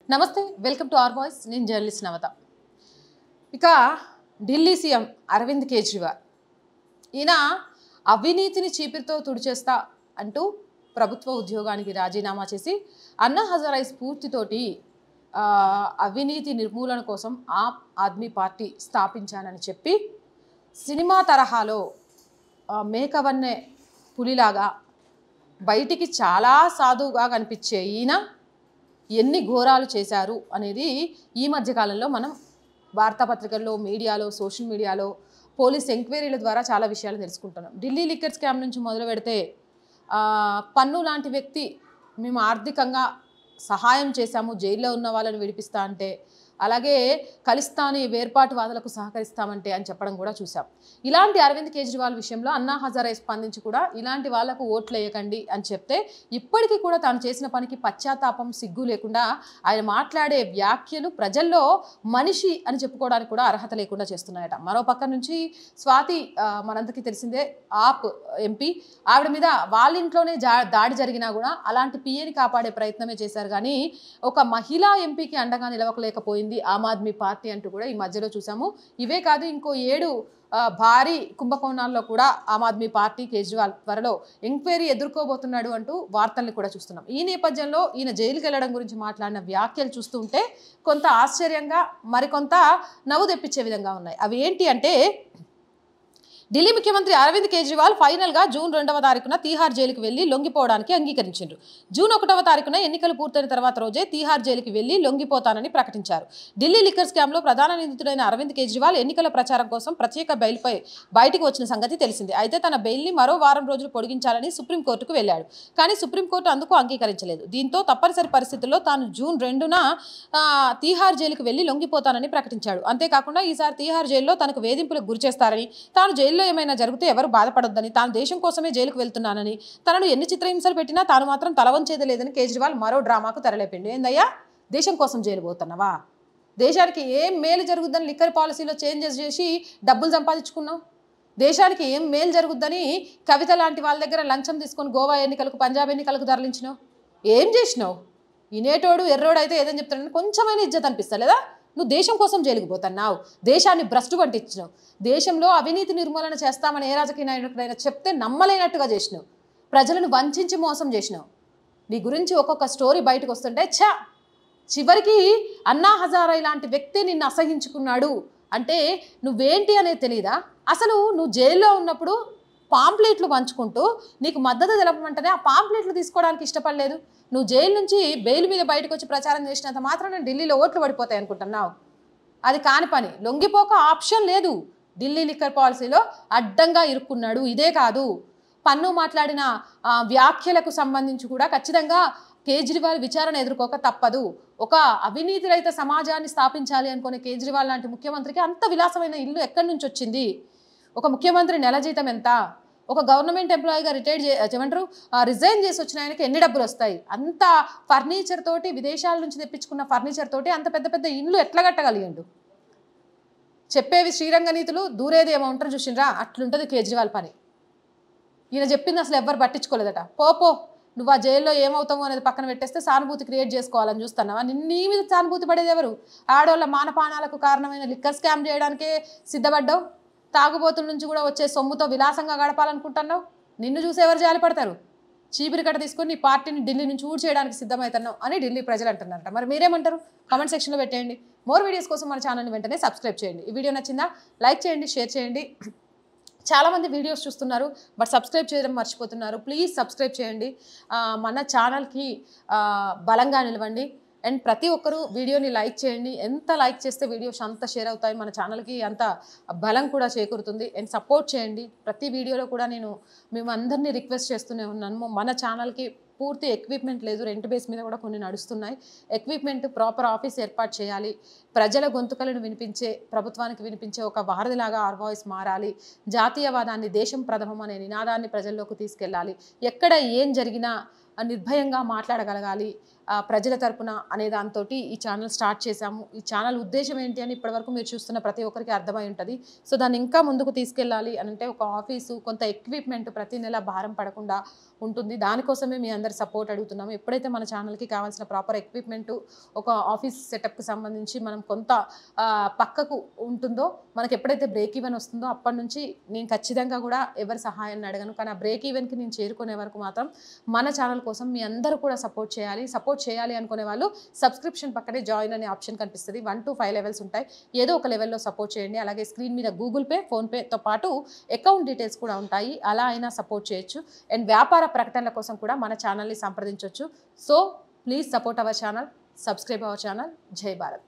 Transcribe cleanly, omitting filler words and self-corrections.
నమస్తే welcome to are voice నేను journalist నవత ఇక ఢిల్లీ సీఎం అరవింద్ కేజ్రీవాల్ ఈయన అవినీతిని చీపిరితో తుడిచేస్తా అంటూ ప్రభుత్వ ఉద్యోగానికి రాజీనామా చేసి అన్నా హజారే స్ఫూర్తితోటి అవినీతి నిర్మూలన కోసం ఆమ్ ఆద్మీ పార్టీ స్థాపించానని చెప్పి సినిమా తరహాలో మేకవన్నె పులిలాగా బయటికి చాలా సాధువుగా కనిపించే ఈయన ఎన్ని ఘోరాలు చేశారు అనేది ఈ మధ్యకాలంలో మనం వార్తాపత్రికల్లో మీడియాలో సోషల్ మీడియాలో పోలీస్ ఎంక్వైరీల ద్వారా చాలా విషయాలు తెలుసుకుంటున్నాం. ఢిల్లీ లిక్కర్ స్కామ్ నుంచి మొదలు పెడితే పన్ను లాంటి వ్యక్తి మేము ఆర్థికంగా సహాయం చేశాము జైల్లో ఉన్న వాళ్ళని విడిపిస్తా అంటే, అలాగే ఖలిస్తానీ వేర్పాటువాదులకు సహకరిస్తామంటే అని చెప్పడం కూడా చూసాం. ఇలాంటి అరవింద్ కేజ్రీవాల్ విషయంలో అన్నా హజారే స్పందించి కూడా ఇలాంటి వాళ్లకు ఓట్లు వేయకండి అని చెప్తే ఇప్పటికీ కూడా తాను చేసిన పనికి పశ్చాత్తాపం సిగ్గు లేకుండా ఆయన మాట్లాడే వ్యాఖ్యలు ప్రజల్లో మనిషి అని చెప్పుకోవడానికి కూడా అర్హత లేకుండా చేస్తున్నాయట. మరో పక్క నుంచి స్వాతి మనందరికీ తెలిసిందే ఆప్ ఎంపీ, ఆవిడ మీద వాళ్ళ ఇంట్లోనే దాడి జరిగినా కూడా అలాంటి పిఏని కాపాడే ప్రయత్నమే చేశారు కానీ ఒక మహిళా ఎంపీకి అండగా నిలవలేకపోయింది ఆమ్ ఆద్మీ పార్టీ అంటూ కూడా ఈ మధ్యలో చూసాము. ఇవే కాదు ఇంకో 7 భారీ కుంభకోణాల్లో కూడా ఆమ్ ఆద్మీ పార్టీ కేజ్రీవాల్ త్వరలో ఎంక్వైరీ ఎదుర్కోబోతున్నాడు అంటూ వార్తల్ని కూడా చూస్తున్నాం. ఈ నేపథ్యంలో ఈయన జైలుకి వెళ్ళడం గురించి మాట్లాడిన వ్యాఖ్యలు చూస్తుంటే కొంత ఆశ్చర్యంగా మరికొంత నవ్వు తెప్పించే విధంగా ఉన్నాయి. అవి ఏంటి అంటే, ఢిల్లీ ముఖ్యమంత్రి అరవింద్ కేజ్రీవాల్ ఫైనల్గా జూన్ 2వ తారీఖున తీహార్ జైలుకి వెళ్లి లొంగిపోవడానికి అంగీకరించారు. జూన్ 1వ తారీఖున ఎన్నికలు పూర్తయిన తర్వాత రోజే తీహార్ జైలుకి వెళ్లి లొంగిపోతానని ప్రకటించారు. ఢిల్లీ లిక్కర్ స్కామ్లో ప్రధాన నిందితుడైన అరవింద్ కేజ్రీవాల్ ఎన్నికల ప్రచారం కోసం ప్రత్యేక బెయిల్పై బయటకు వచ్చిన సంగతి తెలిసిందే. అయితే తన బెయిల్ని మరో వారం రోజులు పొడిగించాలని సుప్రీంకోర్టుకు వెళ్లాడు. కానీ సుప్రీంకోర్టు అందుకు అంగీకరించలేదు. దీంతో తప్పనిసరి పరిస్థితుల్లో తాను జూన్ 2న తీహార్ జైలుకి వెళ్లి లొంగిపోతానని ప్రకటించాడు. అంతేకాకుండా ఈసారి తీహార్ జైల్లో తనకు వేధింపులకు గురిచేస్తారని, తాను జైల్లో ఏమైనా జరిగితే ఎవరు బాధపడొద్దని, తాను దేశం కోసమే జైలుకు వెళ్తున్నానని, తనను ఎన్ని చిత్రహింసలు పెట్టినా తాను మాత్రం తలవంచేది లేదని కేజ్రీవాల్ మరో డ్రామాకు తెరలేపిండు. ఏందయ్యా, దేశం కోసం జైలు పోతున్నావా? దేశానికి ఏం మేలు జరుగుద్దని లిక్కర్ పాలసీలో చేంజెస్ చేసి డబ్బులు సంపాదించుకున్నావు? దేశానికి ఏం మేలు జరుగుద్దని కవిత లాంటి వాళ్ళ దగ్గర లంచం తీసుకొని గోవా ఎన్నికలకు పంజాబ్ ఎన్నికలకు తరలించినావు? ఏం చేసినావు? ఇనేటోడు ఎర్రోడు అయితే ఏదని చెప్తాడని కొంచెమైనా ఇజ్జత్ అనిపిస్తలేదా? నువ్వు దేశం కోసం జైలుకు పోతున్నావు, దేశాన్ని భ్రష్టు పట్టించినావు, దేశంలో అవినీతి నిర్మూలన చేస్తామని ఏ రాజకీయ నాయకుడైనా చెప్తే నమ్మలేనట్టుగా చేసినావు, ప్రజలను వంచి మోసం చేసినావు. నీ గురించి ఒక్కొక్క స్టోరీ బయటకు వస్తుంటే చివరికి అన్నా హజారే లాంటి వ్యక్తి నిన్ను అసహించుకున్నాడు అంటే నువ్వేంటి అనేది తెలియదా? అసలు నువ్వు జైల్లో ఉన్నప్పుడు పాంప్లెట్లు పంచుకుంటూ నీకు మద్దతు తెలపమంటేనే ఆ పాంప్లెట్లు తీసుకోవడానికి ఇష్టపడలేదు. నువ్వు జైలు నుంచి బెయిల్ మీద బయటకు వచ్చి ప్రచారం చేసినంత మాత్రాన ఢిల్లీలో ఓట్లు పడిపోతాయి అనుకుంటున్నావు? అది కాని పని. లొంగిపోక ఆప్షన్ లేదు. ఢిల్లీ లిక్కర్ పాలసీలో అడ్డంగా ఇరుక్కున్నాడు. ఇదే కాదు, పన్ను మాట్లాడిన వ్యాఖ్యలకు సంబంధించి కూడా ఖచ్చితంగా కేజ్రీవాల్ విచారణ ఎదుర్కోక తప్పదు. ఒక అవినీతి రహిత సమాజాన్ని స్థాపించాలి అనుకునే కేజ్రీవాల్ లాంటి ముఖ్యమంత్రికి అంత విలాసమైన ఇల్లు ఎక్కడి నుంచి వచ్చింది? ఒక ముఖ్యమంత్రి నెల జీతం ఎంత? ఒక గవర్నమెంట్ ఎంప్లాయీగా రిజైన్ చేసి వచ్చిన ఆయనకి ఎన్ని డబ్బులు వస్తాయి? అంత ఫర్నిచర్ తోటి, విదేశాల నుంచి తెప్పించుకున్న ఫర్నిచర్ తోటి అంత పెద్ద పెద్ద ఇండ్లు ఎట్లా కట్టగలిగాడు? చెప్పేవి శ్రీరంగ నీతులు, దూరేది ఏమో ఉంటారు చూసిండ్రా, అట్లుంటుంది కేజ్రీవాల్ పని. ఈయన చెప్పింది అసలు ఎవ్వరు పట్టించుకోలేదట. పో నువ్వు ఆ జైల్లో ఏమవుతావు అనేది పక్కన పెట్టేస్తే సానుభూతి క్రియేట్ చేసుకోవాలని చూస్తున్నావా? నీ మీద సానుభూతి పడేది ఎవరు? ఆడవాళ్ళ మానపానాలకు కారణమైన లిక్కర్ స్కామ్ చేయడానికే సిద్ధపడ్డావు. తాగుబోతుల నుంచి కూడా వచ్చే సొమ్ముతో విలాసంగా గడపాలనుకుంటున్నావు. నిన్ను చూసి ఎవరు జాలి పడతారు? చీపిరి కట్ట తీసుకొని నీ పార్టీని ఢిల్లీ నుంచి ఊడ్ చేయడానికి సిద్ధమవుతున్నావు అని ఢిల్లీ ప్రజలు అంటున్నారట. మరి మీరేమంటారు? కామెంట్ సెక్షన్లో పెట్టేయండి. మోర్ వీడియోస్ కోసం మన ఛానల్ని వెంటనే సబ్స్క్రైబ్ చేయండి. ఈ వీడియో నచ్చిందా? లైక్ చేయండి, షేర్ చేయండి. చాలామంది వీడియోస్ చూస్తున్నారు బట్ సబ్స్క్రైబ్ చేయడం మర్చిపోతున్నారు. ప్లీజ్ సబ్స్క్రైబ్ చేయండి. మన ఛానల్కి బలంగా నిలవండి. అండ్ ప్రతి ఒక్కరూ వీడియోని లైక్ చేయండి. ఎంత లైక్ చేస్తే వీడియోస్ అంత షేర్ అవుతాయి, మన ఛానల్కి అంత బలం కూడా చేకూరుతుంది. అండ్ సపోర్ట్ చేయండి. ప్రతి వీడియోలో కూడా నేను మేము అందరినీ రిక్వెస్ట్ చేస్తూనే ఉన్నాను. మన ఛానల్కి పూర్తి ఎక్విప్మెంట్ లేదు, రెంట్ బేస్ మీద కూడా కొన్ని నడుస్తున్నాయి. ఎక్విప్మెంట్, ప్రాపర్ ఆఫీస్ ఏర్పాటు చేయాలి. ప్రజల గొంతుకలను వినిపించే, ప్రభుత్వానికి వినిపించే ఒక వారధిలాగా ఆర్ వాయిస్ మారాలి. జాతీయవాదాన్ని, దేశం ప్రథమం అనే నినాదాన్ని ప్రజల్లోకి తీసుకెళ్ళాలి. ఎక్కడ ఏం జరిగినా నిర్భయంగా మాట్లాడగలగాలి. ప్రజల తరపున అనే దాంతో ఈ ఛానల్ స్టార్ట్ చేశాము. ఈ ఛానల్ ఉద్దేశం ఏంటి అని ఇప్పటివరకు మీరు చూస్తున్న ప్రతి ఒక్కరికి అర్థమై ఉంటుంది. సో దాన్ని ఇంకా ముందుకు తీసుకెళ్ళాలి అని అంటే ఒక ఆఫీసు, కొంత ఎక్విప్మెంట్ ప్రతి నెల భారం పడకుండా ఉంటుంది. దానికోసమే మీ అందరి సపోర్ట్ అడుగుతున్నాము. ఎప్పుడైతే మన ఛానల్కి కావాల్సిన ప్రాపర్ ఎక్విప్మెంట్, ఒక ఆఫీస్ సెటప్కి సంబంధించి మనం కొంత పక్కకు ఉంటుందో, మనకి ఎప్పుడైతే బ్రేక్ ఈవెన్ వస్తుందో అప్పటి నుంచి నేను ఖచ్చితంగా కూడా ఎవరి సహాయాన్ని అడగను. కానీ ఆ బ్రేక్ ఈవెన్కి నేను చేరుకునే వరకు మాత్రం మన ఛానల్ కోసం మీ అందరూ కూడా సపోర్ట్ చేయాలి అనుకునే వాళ్ళు సబ్స్క్రిప్షన్ పక్కనే జాయిన్ అనే ఆప్షన్ కనిపిస్తుంది. 1 to 5 లెవెల్స్ ఉంటాయి. ఏదో ఒక లెవెల్లో సపోర్ట్ చేయండి. అలాగే స్క్రీన్ మీద గూగుల్ పే, ఫోన్పేతో పాటు అకౌంట్ డీటెయిల్స్ కూడా ఉంటాయి. అలా అయినా సపోర్ట్ చేయొచ్చు. అండ్ వ్యాపార ప్రకటనల కోసం కూడా మన ఛానల్ని సంప్రదించవచ్చు. So please support our channel, subscribe our channel. జై భారత్.